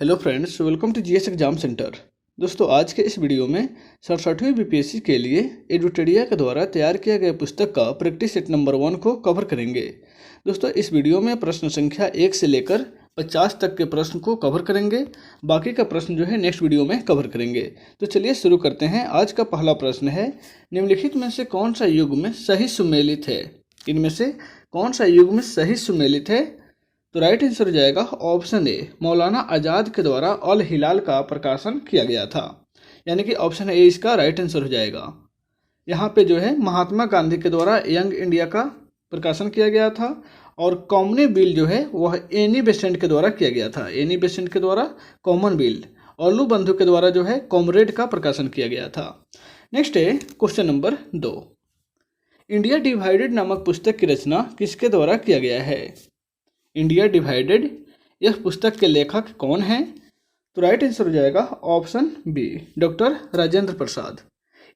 Hello friends, welcome to GS exam centre. दोस्तों, आज के इस वीडियो में 67वीं बीपीएससी के लिए एडुटेरिया के द्वारा तैयार किया गया पुस्तक का प्रैक्टिस सेट नंबर 1 को कवर करेंगे। दोस्तों, इस वीडियो में प्रश्न संख्या 1 से लेकर 50 तक के प्रश्न को कवर करेंगे। बाकी का प्रश्न जो है नेक्स्ट वीडियो में कवर करेंगे। तो चलिए शुरू करते हैं। आज का पहला प्रश्न है, निम्नलिखित में से कौन सा युग्म सही सुमेलित है? इनमें से कौन सा युग्म सही सुमेलित है? तो राइट आंसर हो जाएगा ऑप्शन ए, मौलाना आज़ाद के द्वारा अल हिलाल का प्रकाशन किया गया था। यानी कि ऑप्शन ए इसका राइट आंसर हो जाएगा। यहाँ पे जो है महात्मा गांधी के द्वारा यंग इंडिया का प्रकाशन किया गया था और कॉमन बिल जो है वह एनी बेसेंट के द्वारा किया गया था। एनी बेसेंट के द्वारा कॉमन बिल, औलू बंधु के द्वारा जो है कॉमरेड का प्रकाशन किया गया था। नेक्स्ट है क्वेश्चन नंबर 2, इंडिया डिवाइडेड नामक पुस्तक की रचना किसके द्वारा किया गया है? इंडिया डिवाइडेड, यह पुस्तक के लेखक कौन हैं? तो राइट आंसर हो जाएगा option B, doctor Rajendra Prasad.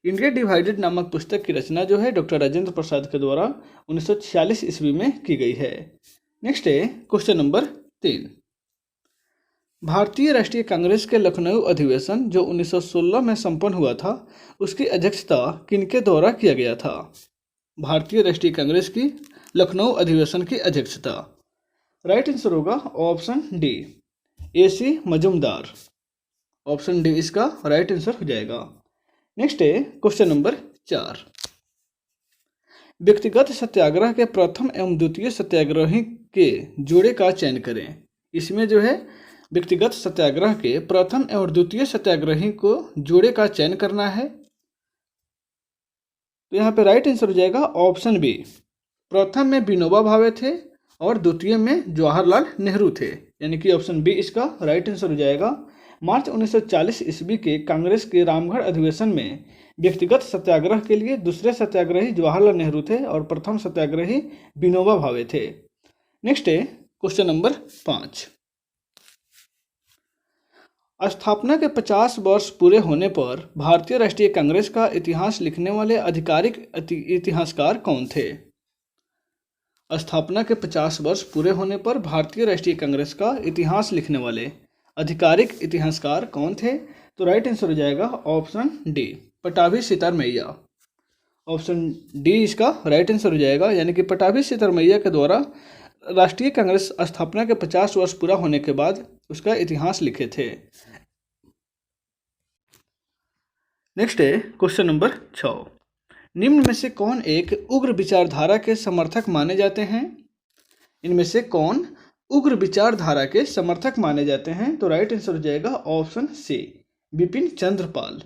India divided नामक पुस्तक की रचना जो है डॉक्टर राजेंद्र प्रसाद के द्वारा 1946 ईस्वी में की गई है। नेक्स्ट है क्वेश्चन नंबर 3, भारतीय राष्ट्रीय कांग्रेस के लखनऊ अधिवेशन जो 1916 में संपन्न हुआ था, उसकी अध्यक्षता किनके द्वारा किया गया था? भारतीय राष्ट्रीय कांग्रेस की लखनऊ अधिवेशन की अध्यक्षता राइट आंसर होगा option D, AC Majumdar. Option D इसका राइट आंसर हो जाएगा। नेक्स्ट है क्वेश्चन नंबर 4, व्यक्तिगत सत्याग्रह के प्रथम एवं द्वितीय सत्याग्रही के जोड़े का चयन करें। इसमें जो है व्यक्तिगत सत्याग्रह के प्रथम एवं द्वितीय सत्याग्रही को जोड़े का चयन करना है। तो यहाँ पे राइट आंसर हो जाएगा ऑप्शन बी, प्रथम में विनोबा भावे थे और द्वितीय में जवाहरलाल नेहरू थे। यानी कि ऑप्शन बी इसका राइट आंसर हो जाएगा। मार्च 1940 ईस्वी के कांग्रेस के रामगढ़ अधिवेशन में व्यक्तिगत सत्याग्रह के लिए दूसरे सत्याग्रही जवाहरलाल नेहरू थे और प्रथम सत्याग्रही विनोबा भावे थे। नेक्स्ट है क्वेश्चन नंबर 5, स्थापना के 50 वर्ष पूरे होने पर भारतीय राष्ट्रीय कांग्रेस का इतिहास लिखने वाले आधिकारिक इतिहासकार कौन थे? स्थापना के 50 वर्ष पूरे होने पर भारतीय राष्ट्रीय कांग्रेस का इतिहास लिखने वाले आधिकारिक इतिहासकार कौन थे? तो राइट आंसर हो जाएगा ऑप्शन डी, पटाभी सितार मैया। ऑप्शन डी इसका राइट आंसर हो जाएगा। यानी कि पटाभी सितार मैया के द्वारा राष्ट्रीय कांग्रेस स्थापना के 50 वर्ष पूरा होने के बाद उसका इतिहास लिखे थे। नेक्स्ट है क्वेश्चन नंबर 6, निम्न में से कौन एक उग्र विचारधारा के समर्थक माने जाते हैं? इनमें से कौन उग्र विचारधारा के समर्थक माने जाते हैं? तो राइट आंसर हो जाएगा ऑप्शन सी, बिपिन चंद्रपाल।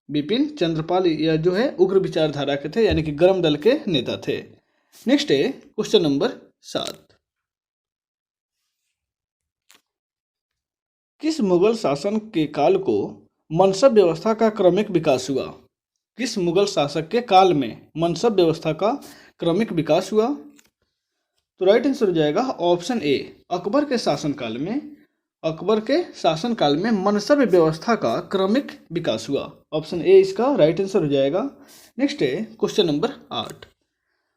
बिपिन चंद्रपाल यह जो है उग्र विचारधारा के थे, यानी कि गर्म दल के नेता थे। नेक्स्ट है क्वेश्चन नंबर 7, किस मुगल शासन के काल को मनसब व्यवस्था का क्रमिक विकास हुआ? किस मुगल शासक के काल में मनसब व्यवस्था का क्रमिक विकास हुआ? तो राइट आंसर हो जाएगा ऑप्शन ए, अकबर के शासनकाल में। अकबर के शासनकाल में मनसब व्यवस्था का क्रमिक विकास हुआ। ऑप्शन ए इसका राइट आंसर हो जाएगा। नेक्स्ट है क्वेश्चन नंबर 8,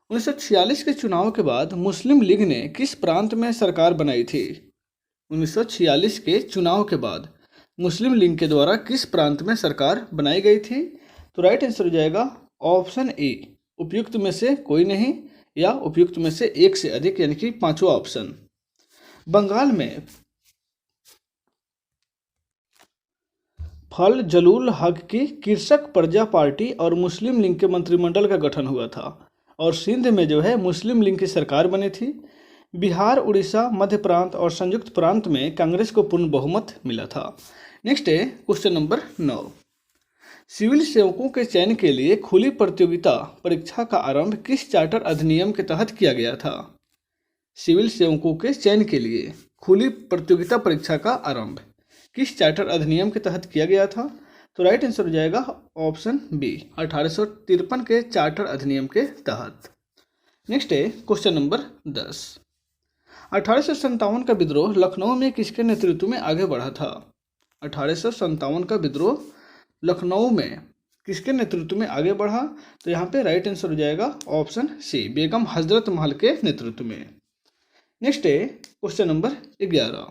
1946 के चुनाव के बाद मुस्लिम लीग ने किस प्रांत में सरकार बनाई थी? 1946 के चुनाव के बाद मुस्लिम लीग के द्वारा किस प्रांत में सरकार बनाई गई थी? तो राइट आंसर हो जाएगा ऑप्शन ए, उपयुक्त में से कोई नहीं या उपयुक्त में से एक से अधिक, यानी कि पांचवा ऑप्शन। बंगाल में फल जलूल हक की कृषक प्रजा पार्टी और मुस्लिम लीग के मंत्रिमंडल का गठन हुआ था और सिंध में जो है मुस्लिम लीग की सरकार बनी थी। बिहार, उड़ीसा, मध्य प्रांत और संयुक्त प्रांत में कांग्रेस को पूर्ण बहुमत मिला था। नेक्स्ट है क्वेश्चन नंबर 9, सिविल सेवकों के चयन के लिए खुली प्रतियोगिता परीक्षा का आरंभ किस चार्टर अधिनियम के तहत किया गया था? सिविल सेवकों के चयन के लिए खुली प्रतियोगिता परीक्षा का आरंभ किस चार्टर अधिनियम के तहत किया गया था? तो राइट आंसर हो जाएगा ऑप्शन बी, 1853 के चार्टर अधिनियम के तहत। नेक्स्ट है क्वेश्चन नंबर 10, 1857 का विद्रोह लखनऊ में किसके नेतृत्व में आगे बढ़ा था? 1857 का विद्रोह लखनऊ में किसके नेतृत्व में आगे बढ़ा? तो यहाँ पे राइट आंसर हो जाएगा ऑप्शन सी, बेगम हजरत महल के नेतृत्व में। नेक्स्ट है क्वेश्चन नंबर 11,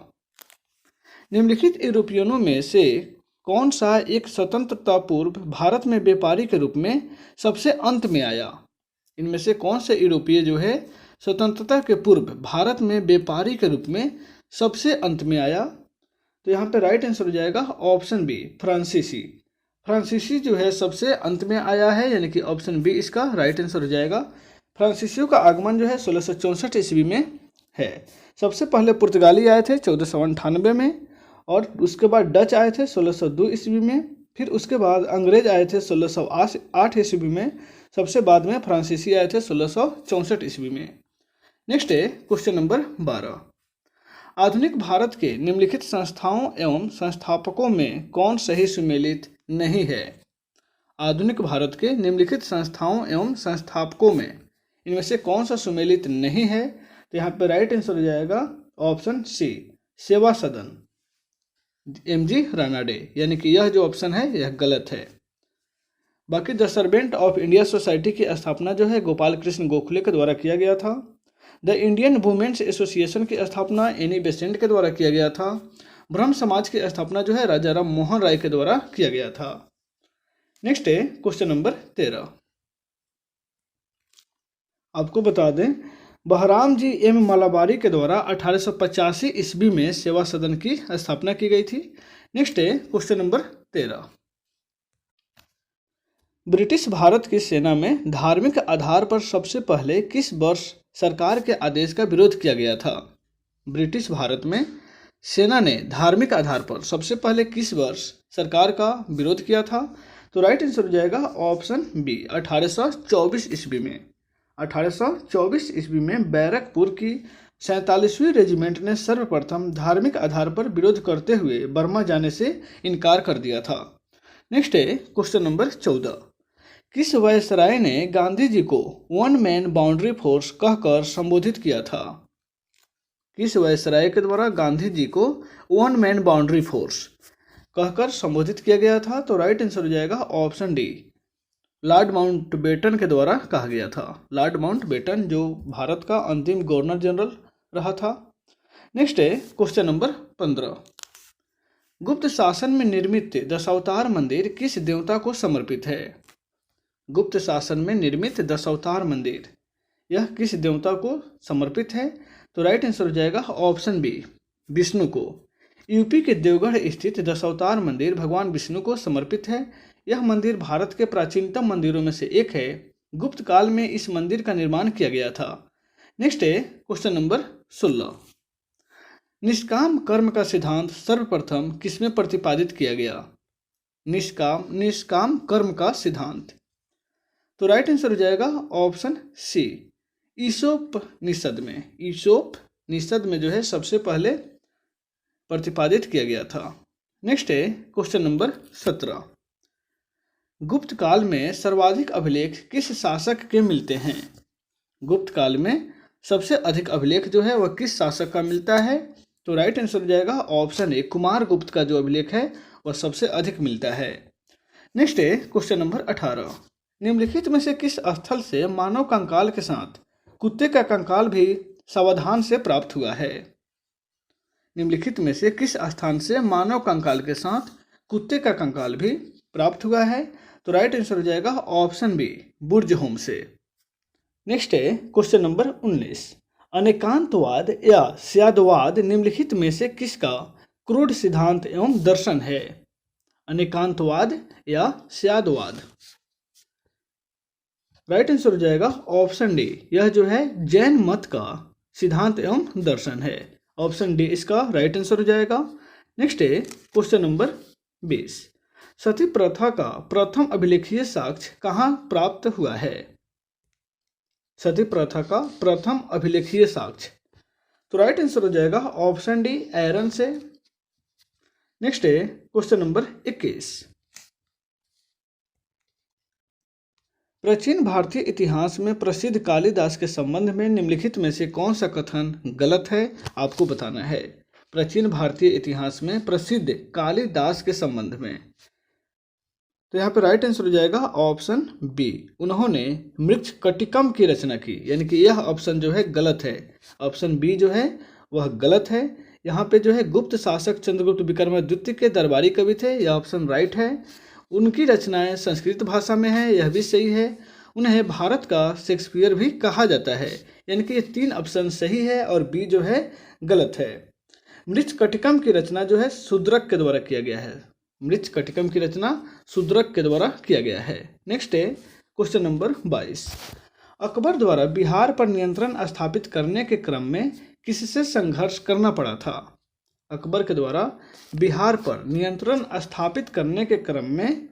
निम्नलिखित यूरोपियनों में से कौन सा एक स्वतंत्रता पूर्व भारत में व्यापारी के रूप में सबसे अंत में आया? इनमें से कौन से यूरोपीय जो है स्वतंत्रता के पूर्व भारत में व्यापारी के रूप में सबसे अंत में आया? तो यहाँ पे राइट आंसर हो जाएगा ऑप्शन बी, फ्रांसीसी। फ्रांसीसी जो है सबसे अंत में आया है, यानी कि ऑप्शन बी इसका राइट आंसर हो जाएगा। फ्रांसीसियों का आगमन जो है 1664 ईस्वी में है। सबसे पहले पुर्तगाली आए थे 1498 में, और उसके बाद डच आए थे 1602 ईस्वी में, फिर उसके बाद अंग्रेज आए थे 1608 ईस्वी में, सबसे बाद में फ्रांसीसी आए थे 1664 ईस्वी में। नेक्स्ट है क्वेश्चन नंबर 12। आधुनिक भारत के निम्नलिखित संस्थाओं एवं संस्थापकों में कौन सही सुमेलित नहीं है? आधुनिक भारत के निम्नलिखित संस्थाओं एवं संस्थापकों में इनमें से कौन सा सुमेलित नहीं है? तो यहाँ पे राइट आंसर हो जाएगा ऑप्शन सी, सेवा सदन, एमजी रानाडे, यानी कि यह जो ऑप्शन है यह गलत है। बाकी the servant of India society की स्थापना जो है गोपाल कृष्ण गोखले के द्वारा किया गया था। द इंडियन वुमेन्स एसोसिएशन की स्थापना एनी बेसेंट के द्वारा किया गया था। ब्रह्म समाज की स्थापना जो है राजा राम मोहन राय के द्वारा किया गया था। नेक्स्ट है क्वेश्चन नंबर 13। आपको बता दें बहराम जी एम मलाबारी के द्वारा 1885 ईस्वी में सेवा सदन की स्थापना की गई थी। नेक्स्ट है क्वेश्चन नंबर 13। ब्रिटिश भारत की सेना में धार्मिक आधार पर सबसे पहले किस वर्ष सरकार के आदेश का विरोध किया गया था? ब्रिटिश भारत में सेना ने धार्मिक आधार पर सबसे पहले किस वर्ष सरकार का विरोध किया था? तो राइट आंसर हो जाएगा ऑप्शन बी, 1824 ईस्वी में। 1824 ईस्वी में बैरकपुर की 47वीं रेजिमेंट ने सर्वप्रथम धार्मिक आधार पर विरोध करते हुए बर्मा जाने से इनकार कर दिया था। नेक्स्ट है क्वेश्चन नंबर 14। किस वायसराय ने गांधी जी को वन मैन बाउंड्री फोर्स कहकर संबोधित किया था? किस वायसराय के द्वारा गांधी जी को वन मैन बाउंड्री फोर्स कहकर संबोधित किया गया था? तो राइट आंसर हो जाएगा ऑप्शन डी, लॉर्ड माउंटबेटन के द्वारा कहा गया था। लॉर्ड माउंटबेटन जो भारत का अंतिम गवर्नर जनरल रहा था। नेक्स्ट है क्वेश्चन नंबर 15। गुप्त शासन में निर्मित दशावतार मंदिर किस देवता को समर्पित है? गुप्त शासन में निर्मित दशावतार मंदिर यह किस देवता को समर्पित है? तो राइट आंसर हो जाएगा ऑप्शन बी, विष्णु को। यूपी के देवगढ़ स्थित दशावतार मंदिर भगवान विष्णु को समर्पित है। यह मंदिर भारत के प्राचीनतम मंदिरों में से एक है। गुप्त काल में इस मंदिर का निर्माण किया गया था। नेक्स्ट है क्वेश्चन नंबर 16। निष्काम कर्म का सिद्धांत सर्वप्रथम किसमें प्रतिपादित किया गया? निष्काम कर्म का सिद्धांत। तो राइट आंसर हो जाएगा ऑप्शन सी, ईसोपनिषद में। ईसोपनिषद में जो है सबसे पहले प्रतिपादित किया गया था। नेक्स्ट है क्वेश्चन नंबर 17। गुप्त काल में सर्वाधिक अभिलेख किस शासक के मिलते हैं? गुप्त काल में सबसे अधिक अभिलेख जो है वह किस शासक का मिलता है? तो राइट आंसर हो जाएगा ऑप्शन ए, कुमार गुप्त का जो अभिलेख है वह सबसे अधिक मिलता है। नेक्स्ट है क्वेश्चन नंबर 18। निम्नलिखित में से किस स्थल से मानव कंकाल के साथ कुत्ते का कंकाल भी सावधान से प्राप्त हुआ है? निम्नलिखित में से किस स्थान से मानव कंकाल के साथ कुत्ते का कंकाल भी प्राप्त हुआ है? तो राइट आंसर हो जाएगा ऑप्शन बी, बुर्ज होम से। नेक्स्ट है क्वेश्चन नंबर 19। अनेकांतवाद या स्यादवाद निम्नलिखित में से किसका क्रूड सिद्धांत एवं दर्शन है? अनेकांतवाद या स्यादवाद। राइट आंसर हो जाएगा ऑप्शन डी, यह जो है जैन मत का सिद्धांत एवं दर्शन है। ऑप्शन डी इसका राइट आंसर हो जाएगा। नेक्स्ट है क्वेश्चन नंबर 20। सती प्रथा का प्रथम अभिलेखीय साक्ष्य कहाँ प्राप्त हुआ है? सती प्रथा का प्रथम अभिलेखीय साक्ष्य। तो राइट आंसर हो जाएगा ऑप्शन डी, एरन से। नेक्स्ट है क्वेश्चन नंबर 21। प्राचीन भारतीय इतिहास में प्रसिद्ध कालिदास के संबंध में निम्नलिखित में से कौन सा कथन गलत है? आपको बताना है। प्राचीन भारतीय इतिहास में प्रसिद्ध कालिदास के संबंध में, तो यहाँ पे राइट आंसर हो जाएगा ऑप्शन बी, उन्होंने मृच्छकटिकम की रचना की, यानी कि यह ऑप्शन जो है गलत है। ऑप्शन बी जो है वह गलत है। यहाँ पे जो है गुप्त शासक चंद्रगुप्त विक्रमादित्य के दरबारी कवि थे, यह ऑप्शन राइट है। उनकी रचनाएं संस्कृत भाषा में है, यह भी सही है। उन्हें भारत का शेक्सपियर भी कहा जाता है, यानी कि ये 3 ऑप्शन सही है और बी जो है गलत है। मृच्छकटिकम की रचना जो है शूद्रक के द्वारा किया गया है। मृच्छकटिकम की रचना शूद्रक के द्वारा किया गया है। नेक्स्ट है क्वेश्चन नंबर 22। अकबर द्वारा बिहार पर नियंत्रण स्थापित करने के क्रम में किससे संघर्ष करना पड़ा था? अकबर के द्वारा बिहार पर नियंत्रण स्थापित करने के क्रम में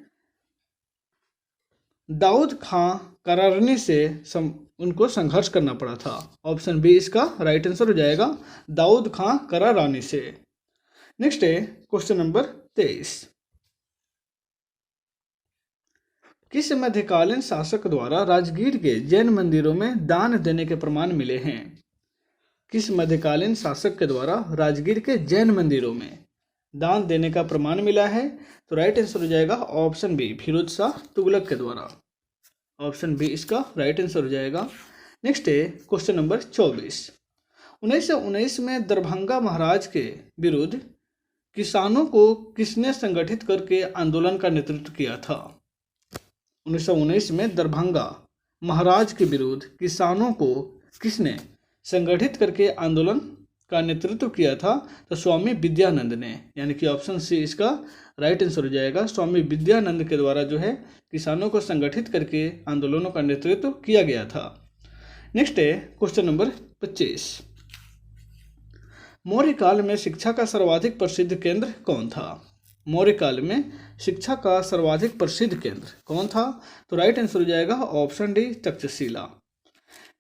दाऊद खां करारनी से उनको संघर्ष करना पड़ा था। ऑप्शन बी इसका राइट आंसर हो जाएगा, दाऊद खां करारानी से। नेक्स्ट है क्वेश्चन नंबर 23। किस मध्यकालीन शासक द्वारा राजगीर के जैन मंदिरों में दान देने के प्रमाण मिले हैं? किस मध्यकालीन शासक के द्वारा राजगीर के जैन मंदिरों में दान देने का प्रमाण मिला है? तो राइट आंसर हो जाएगा ऑप्शन बी, फिरोज शाह तुगलक के द्वारा। ऑप्शन बी इसका राइट आंसर हो जाएगा। नेक्स्ट है क्वेश्चन नंबर 24। 1919 में दरभंगा महाराज के विरुद्ध किसानों को किसने संगठित करके आंदोलन का नेतृत्व किया था? 1919 में दरभंगा महाराज के विरुद्ध किसानों को किसने संगठित करके आंदोलन का नेतृत्व किया था? तो स्वामी विद्यानंद ने, यानी कि ऑप्शन सी इसका राइट आंसर हो जाएगा। स्वामी विद्यानंद के द्वारा जो है किसानों को संगठित करके आंदोलनों का नेतृत्व किया गया था। नेक्स्ट है क्वेश्चन नंबर 25। मौर्य काल में शिक्षा का सर्वाधिक प्रसिद्ध केंद्र कौन था? मौर्य काल में शिक्षा का सर्वाधिक प्रसिद्ध केंद्र कौन था? तो राइट आंसर हो जाएगा ऑप्शन डी, तक्षशिला।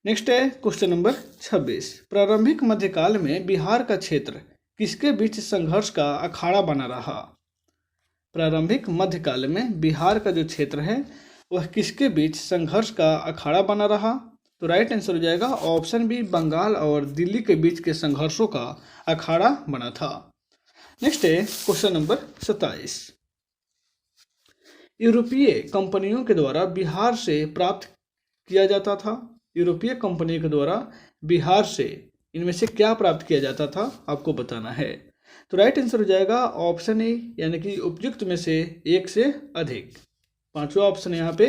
नेक्स्ट है क्वेश्चन नंबर 26। प्रारंभिक मध्यकाल में बिहार का क्षेत्र किसके बीच संघर्ष का अखाड़ा बना रहा? प्रारंभिक मध्यकाल में बिहार का जो क्षेत्र है वह किसके बीच संघर्ष का अखाड़ा बना रहा? तो राइट आंसर हो जाएगा ऑप्शन बी, बंगाल और दिल्ली के बीच के संघर्षों का अखाड़ा बना था। नेक्स्ट है क्वेश्चन नंबर 27। यूरोपीय कंपनियों के द्वारा बिहार से प्राप्त किया जाता था। यूरोपीय कंपनी के द्वारा बिहार से इनमें से क्या प्राप्त किया जाता था आपको बताना है। तो राइट आंसर हो जाएगा ऑप्शन ए, यानी कि उपयुक्त में से एक से अधिक। पांचवा ऑप्शन यहाँ पे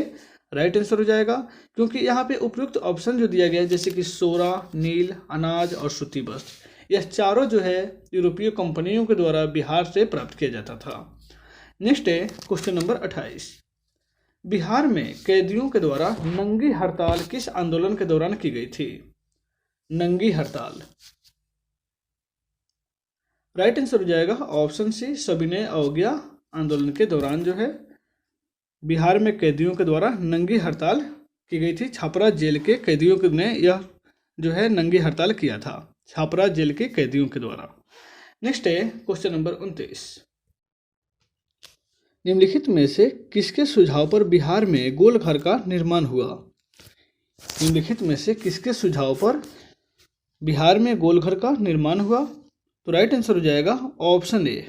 राइट आंसर हो जाएगा, क्योंकि यहाँ पे उपयुक्त ऑप्शन जो दिया गया है जैसे कि सोरा, नील, अनाज और सूती वस्त्र, यह चारों जो है यूरोपीय कंपनियों के द्वारा बिहार से प्राप्त किया जाता था। नेक्स्ट है क्वेश्चन नंबर 28। बिहार में कैदियों के द्वारा नंगी हड़ताल किस आंदोलन के दौरान की गई थी? नंगी हड़ताल। राइट आंसर हो जाएगा ऑप्शन सी, सविनय अवज्ञा आंदोलन के दौरान जो है बिहार में कैदियों के द्वारा नंगी हड़ताल की गई थी। छापरा जेल के कैदियों ने यह जो है नंगी हड़ताल किया था, छापरा जेल के कैदियों के द्वारा। नेक्स्ट है क्वेश्चन नंबर 29। निम्नलिखित में से किसके सुझाव पर बिहार में गोलघर का निर्माण हुआ? निम्नलिखित में से किसके सुझाव पर बिहार में गोलघर का निर्माण हुआ? तो राइट आंसर हो जाएगा ऑप्शन ए,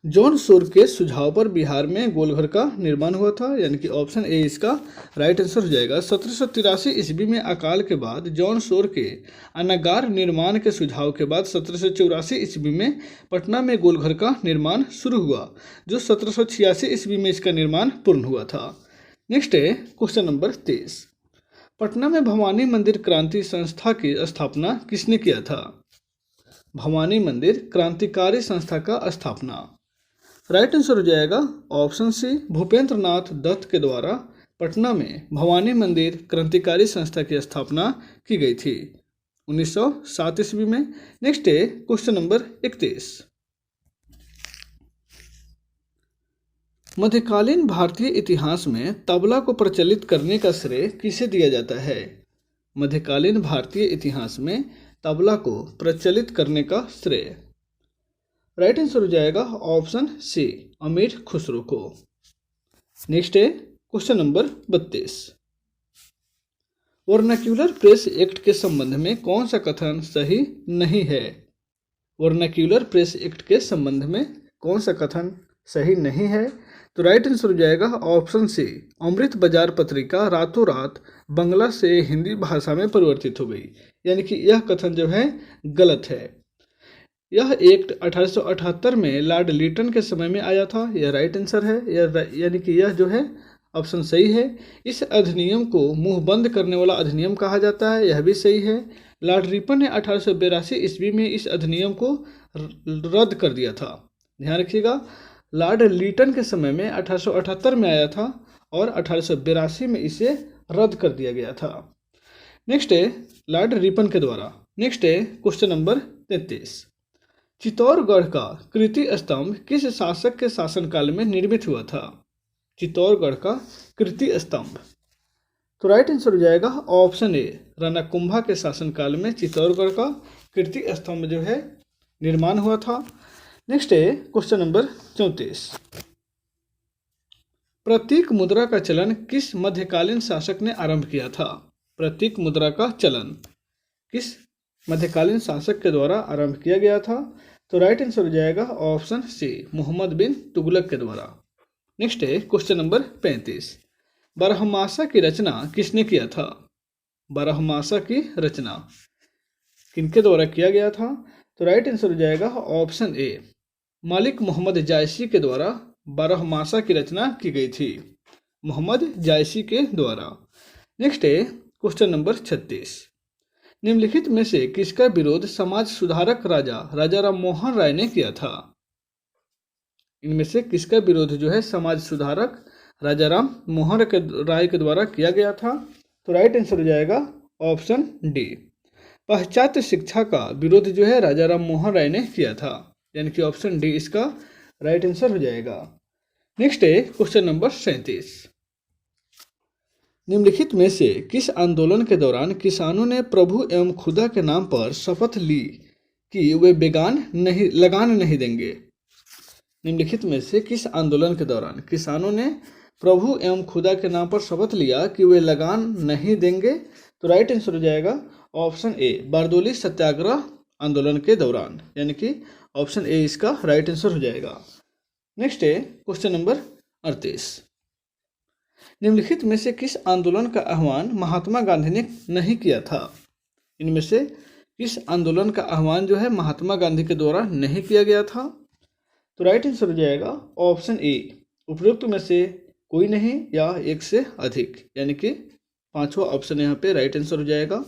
जॉन सोर के सुझाव पर बिहार में गोलघर का निर्माण हुआ था, यानी कि ऑप्शन ए इसका राइट आंसर हो जाएगा। 1783 ईस्वी में अकाल के बाद जॉन सोर के अनागार निर्माण के सुझाव के बाद 1784 ईस्वी में पटना में गोलघर का निर्माण शुरू हुआ, जो 1786 ईस्वी में इसका निर्माण पूर्ण हुआ था। नेक्स्ट है क्वेश्चन नंबर 23। पटना में भवानी मंदिर क्रांति संस्था की स्थापना किसने किया था? भवानी मंदिर क्रांतिकारी संस्था का स्थापना। राइट आंसर हो जाएगा ऑप्शन सी, भूपेंद्र नाथ दत्त के द्वारा पटना में भवानी मंदिर क्रांतिकारी संस्था की स्थापना की गई थी 1907 ईस्वी में। नेक्स्ट है क्वेश्चन नंबर 31। मध्यकालीन भारतीय इतिहास में तबला को प्रचलित करने का श्रेय किसे दिया जाता है? मध्यकालीन भारतीय इतिहास में तबला को प्रचलित करने का श्रेय। राइट आंसर हो जाएगा ऑप्शन सी, अमीर खुसरो को। नेक्स्ट है question number 32। Vernacular press act के संबंध में कौन सा कथन सही नहीं है? वर्नाक्यूलर प्रेस एक्ट के संबंध में कौन सा कथन सही नहीं है? तो राइट आंसर हो जाएगा ऑप्शन सी, अमृत बाजार पत्रिका रातों रात बांग्ला से हिंदी भाषा में परिवर्तित हो गई, यानी कि यह कथन जो है गलत है। यह एक्ट 1878 में लॉर्ड लिटन के समय में आया था। यह राइट आंसर है, यानी कि यह जो है ऑप्शन सही है। इस अधिनियम को मुंह बंद करने वाला अधिनियम कहा जाता है, यह भी सही है। लॉर्ड रिपन ने 1882 ईस्वी में इस अधिनियम को रद्द कर दिया था। ध्यान रखिएगा, लॉर्ड लिटन के समय में 1878 में आया था और 1882 में इसे रद्द कर दिया गया था। नेक्स्ट है लॉर्ड रिपन के द्वारा। नेक्स्ट है क्वेश्चन नंबर 33। चित्तौड़गढ़ का कीर्ति स्तंभ किस शासक के शासनकाल में निर्मित हुआ था? चित्तौड़गढ़ का कीर्ति स्तंभ, तो राइट आंसर हो जाएगा ऑप्शन ए, राणा कुंभा के शासनकाल में चित्तौड़गढ़ का कीर्ति स्तंभ जो है निर्माण हुआ था। नेक्स्ट है क्वेश्चन नंबर 34। प्रतीक मुद्रा का चलन किस मध्यकालीन शासक ने आरंभ किया था? प्रतीक मुद्रा का चलन किस मध्यकालीन शासक के द्वारा आरंभ किया गया था? तो राइट आंसर हो जाएगा ऑप्शन सी, मोहम्मद बिन तुगलक के द्वारा। नेक्स्ट है क्वेश्चन नंबर 35। बारहमासा की रचना किसने किया था? बारहमासा की रचना किनके द्वारा किया गया था? तो राइट आंसर हो जाएगा ऑप्शन ए, मालिक मोहम्मद जायसी के द्वारा बारहमासा की रचना की गई थी, मोहम्मद जायसी के द्वारा। नेक्स्ट है क्वेश्चन नंबर 36। निम्नलिखित में से किसका विरोध समाज सुधारक राजा राम मोहन राय ने किया था? इनमें से किसका विरोध जो है समाज सुधारक राजा राम मोहन राय के द्वारा किया गया था? तो राइट आंसर हो जाएगा ऑप्शन डी, पाश्चात्य शिक्षा का विरोध जो है राजा राम मोहन राय ने किया था, यानी कि ऑप्शन डी इसका राइट आंसर हो जाएगा। नेक्स्ट है क्वेश्चन नंबर 37। निम्नलिखित में से किस आंदोलन के दौरान किसानों ने प्रभु एवं खुदा के नाम पर शपथ ली कि वे लगान नहीं देंगे? निम्नलिखित में से किस आंदोलन के दौरान किसानों ने प्रभु एवं खुदा के नाम पर शपथ लिया कि वे लगान नहीं देंगे? तो राइट आंसर हो जाएगा ऑप्शन ए, बारदोली सत्याग्रह आंदोलन के दौरान, यानी कि ऑप्शन ए इसका राइट आंसर हो जाएगा। नेक्स्ट है क्वेश्चन नंबर 38। निम्नलिखित में से किस आंदोलन का आह्वान महात्मा गांधी ने नहीं किया था? इनमें से किस आंदोलन का आह्वान जो है महात्मा गांधी के द्वारा नहीं किया गया था? तो राइट आंसर हो जाएगा ऑप्शन ए, उपरोक्त में से कोई नहीं या एक से अधिक, यानी कि पांचवा ऑप्शन यहाँ पे राइट आंसर हो जाएगा।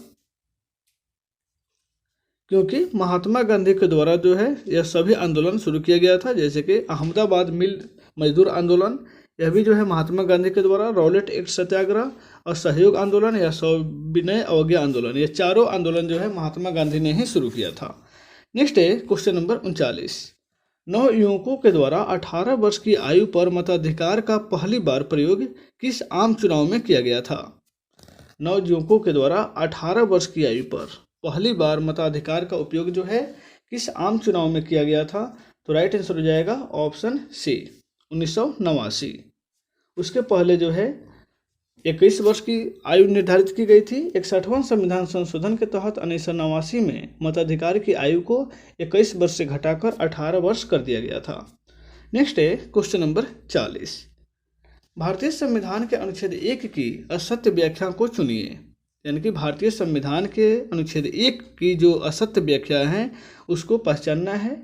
क्योंकि महात्मा गांधी के द्वारा जो है यह सभी आंदोलन शुरू किया गया था, जैसे कि अहमदाबाद मिल मजदूर आंदोलन, यह भी जो है महात्मा गांधी के द्वारा, रॉलेट एक्ट सत्याग्रह और सहयोग आंदोलन या सविनय अवज्ञा आंदोलन, ये चारों आंदोलन जो है महात्मा गांधी ने ही शुरू किया था। नेक्स्ट है क्वेश्चन नंबर 39। नव युवकों के द्वारा 18 वर्ष की आयु पर मताधिकार का पहली बार प्रयोग किस आम चुनाव में किया गया था? नव युवकों के द्वारा 18 वर्ष की आयु पर पहली बार मताधिकार का उपयोग जो है किस आम चुनाव में किया गया था? तो राइट आंसर हो जाएगा ऑप्शन सी, 1989। उसके पहले जो है 21 वर्ष की आयु निर्धारित की गई थी। 61वां संविधान संशोधन के तहत 1989 में मताधिकार की आयु को 21 वर्ष से घटाकर 18 वर्ष कर दिया गया था। नेक्स्ट है क्वेश्चन नंबर 40। भारतीय संविधान के अनुच्छेद 1 की असत्य व्याख्या को चुनिए, यानी कि भारतीय संविधान के अनुच्छेद 1 की जो असत्य व्याख्या है उसको पहचानना है।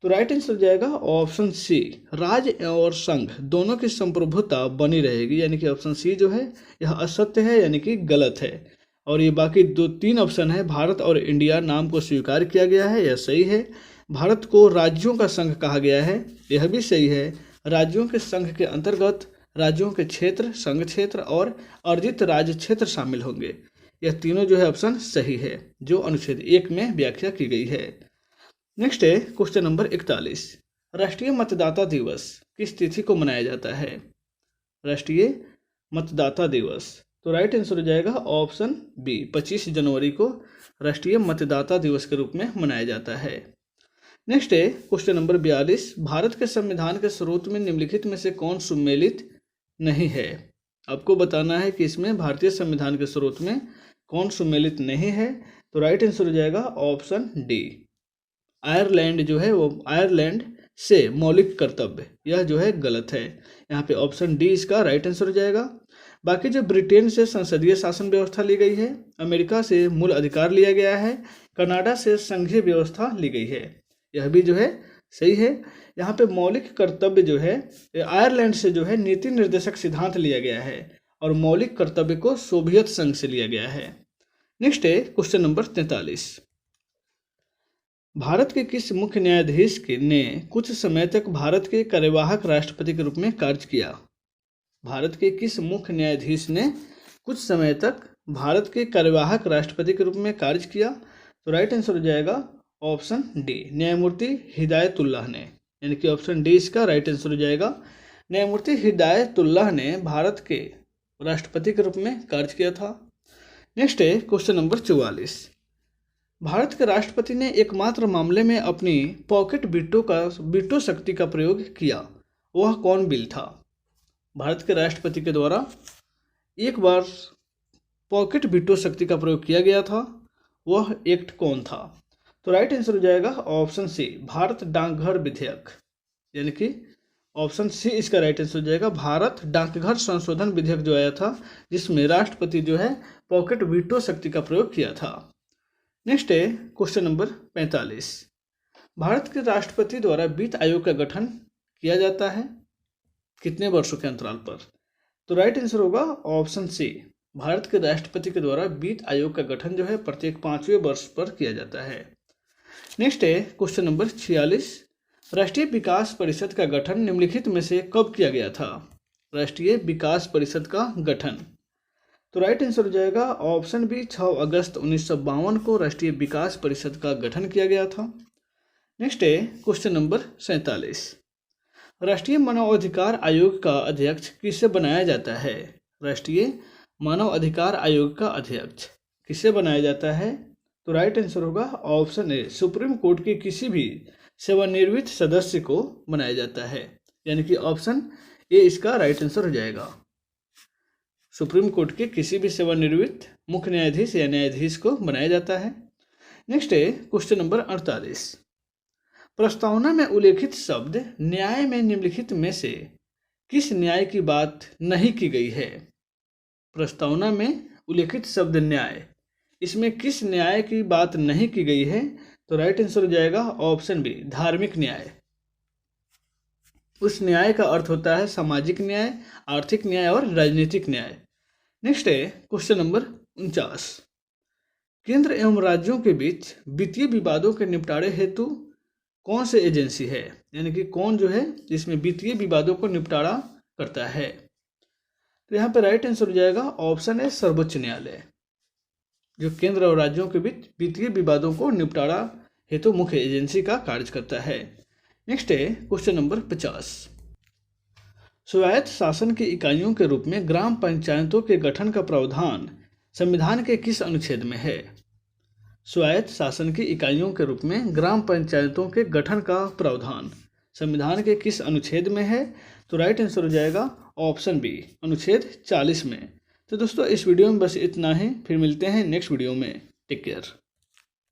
तो राइट आंसर हो जाएगा ऑप्शन सी, राज्य और संघ दोनों की संप्रभुता बनी रहेगी, यानी कि ऑप्शन सी जो है यह असत्य है, यानी कि गलत है। और ये बाकी 2-3 ऑप्शन है, भारत और इंडिया नाम को स्वीकार किया गया है, यह सही है। भारत को राज्यों का संघ कहा गया है, यह भी सही है। राज्यों के संघ के अंतर्गत राज्यों के क्षेत्र, संघ क्षेत्र और अर्जित राज्य क्षेत्र शामिल होंगे। यह तीनों जो है ऑप्शन सही है जो अनुच्छेद 1 में व्याख्या की गई है। नेक्स्ट है क्वेश्चन नंबर 41। राष्ट्रीय मतदाता दिवस किस तिथि को मनाया जाता है? राष्ट्रीय मतदाता दिवस, तो राइट आंसर हो जाएगा ऑप्शन बी, 25 जनवरी को राष्ट्रीय मतदाता दिवस के रूप में मनाया जाता है। नेक्स्ट है क्वेश्चन नंबर 42। भारत के संविधान के स्रोत में निम्नलिखित में से कौन सुमेलित नहीं है? आपको बताना है कि इसमें भारतीय संविधान के स्रोत में कौन सुमेलित नहीं है। तो राइट आंसर हो जाएगा ऑप्शन डी, आयरलैंड जो है वो आयरलैंड से मौलिक कर्तव्य, यह जो है गलत है। यहाँ पे ऑप्शन डी इसका राइट आंसर हो जाएगा। बाकी जो ब्रिटेन से संसदीय शासन व्यवस्था ली गई है, अमेरिका से मूल अधिकार लिया गया है, कनाडा से संघीय व्यवस्था ली गई है। यह भी जो है सही है। यहाँ पे मौलिक कर्तव्य जो है आयरलैंड से जो है नीति निर्देशक सिद्धांत लिया गया है और मौलिक कर्तव्य को सोवियत संघ से लिया गया है। नेक्स्ट है क्वेश्चन नंबर 43। भारत के किस मुख्य न्यायाधीश ने कुछ समय तक भारत के कार्यवाहक राष्ट्रपति के रूप में कार्य किया? भारत के किस मुख्य न्यायाधीश ने कुछ समय तक भारत के कार्यवाहक राष्ट्रपति के रूप में कार्य किया? तो राइट आंसर हो जाएगा ऑप्शन डी, न्यायमूर्ति हिदायतुल्लाह ने, यानी कि ऑप्शन डी इसका राइट आंसर हो जाएगा। न्यायमूर्ति हिदायतुल्लाह ने भारत के राष्ट्रपति के रूप में कार्य किया था। नेक्स्ट है क्वेश्चन नंबर 44। भारत के राष्ट्रपति ने एकमात्र मामले में अपनी पॉकेट वीटो शक्ति का प्रयोग किया, वह कौन बिल था? भारत के राष्ट्रपति के द्वारा एक बार पॉकेट वीटो शक्ति का प्रयोग किया गया था, वह एक्ट कौन था? तो राइट आंसर हो जाएगा ऑप्शन सी, भारत डाकघर विधेयक, यानी कि ऑप्शन सी इसका राइट आंसर हो जाएगा। भारत डाकघर संशोधन विधेयक जो आया था, जिसमें राष्ट्रपति जो है पॉकेट वीटो शक्ति का प्रयोग किया था। नेक्स्ट है क्वेश्चन नंबर 45। भारत के राष्ट्रपति द्वारा वित्त आयोग का गठन किया जाता है कितने वर्षों के अंतराल पर? तो राइट आंसर होगा ऑप्शन सी, भारत के राष्ट्रपति के द्वारा वित्त आयोग का गठन जो है प्रत्येक 5वें वर्ष पर किया जाता है। नेक्स्ट है क्वेश्चन नंबर 46। राष्ट्रीय विकास परिषद का गठन निम्नलिखित में से कब किया गया था? राष्ट्रीय विकास परिषद का गठन, तो राइट आंसर हो जाएगा ऑप्शन बी, 6 अगस्त 1952 को राष्ट्रीय विकास परिषद का गठन किया गया था। नेक्स्ट है क्वेश्चन नंबर 47। राष्ट्रीय मानवाधिकार आयोग का अध्यक्ष किसे बनाया जाता है? राष्ट्रीय मानव अधिकार आयोग का अध्यक्ष किसे बनाया जाता है? तो राइट आंसर होगा ऑप्शन ए, सुप्रीम कोर्ट के किसी भी सेवानिवृत्त सदस्य को बनाया जाता है, यानी कि ऑप्शन ए इसका राइट आंसर हो जाएगा। सुप्रीम कोर्ट के किसी भी सेवानिवृत्त मुख्य न्यायाधीश या न्यायाधीश को बनाया जाता है। नेक्स्ट है क्वेश्चन नंबर 48। प्रस्तावना में उल्लेखित शब्द न्याय में निम्नलिखित में से किस न्याय की बात नहीं की गई है? प्रस्तावना में उल्लेखित शब्द न्याय, इसमें किस न्याय की बात नहीं की गई है? तो राइट आंसर हो जाएगा ऑप्शन बी, धार्मिक न्याय। उस न्याय का अर्थ होता है सामाजिक न्याय, आर्थिक न्याय और राजनीतिक न्याय। नेक्स्ट है क्वेश्चन नंबर 49। केंद्र एवं राज्यों के बीच वित्तीय विवादों के निपटारे हेतु कौन सी एजेंसी है, यानी कि कौन जो है जिसमें वित्तीय विवादों को निपटारा करता है? तो यहाँ पे राइट आंसर हो जाएगा ऑप्शन है, सर्वोच्च न्यायालय, जो केंद्र और राज्यों के बीच वित्तीय विवादों को निपटारा हेतु मुख्य एजेंसी का कार्य करता है। नेक्स्ट है क्वेश्चन नंबर 50। स्वायत्त शासन की इकाइयों के रूप में ग्राम पंचायतों के गठन का प्रावधान संविधान के किस अनुच्छेद में है? स्वायत्त शासन की इकाइयों के रूप में ग्राम पंचायतों के गठन का प्रावधान संविधान के किस अनुच्छेद में है? तो राइट आंसर हो जाएगा ऑप्शन बी, अनुच्छेद 40 में। तो दोस्तों इस वीडियो में बस इतना ही, फिर मिलते हैं नेक्स्ट वीडियो में। Take care.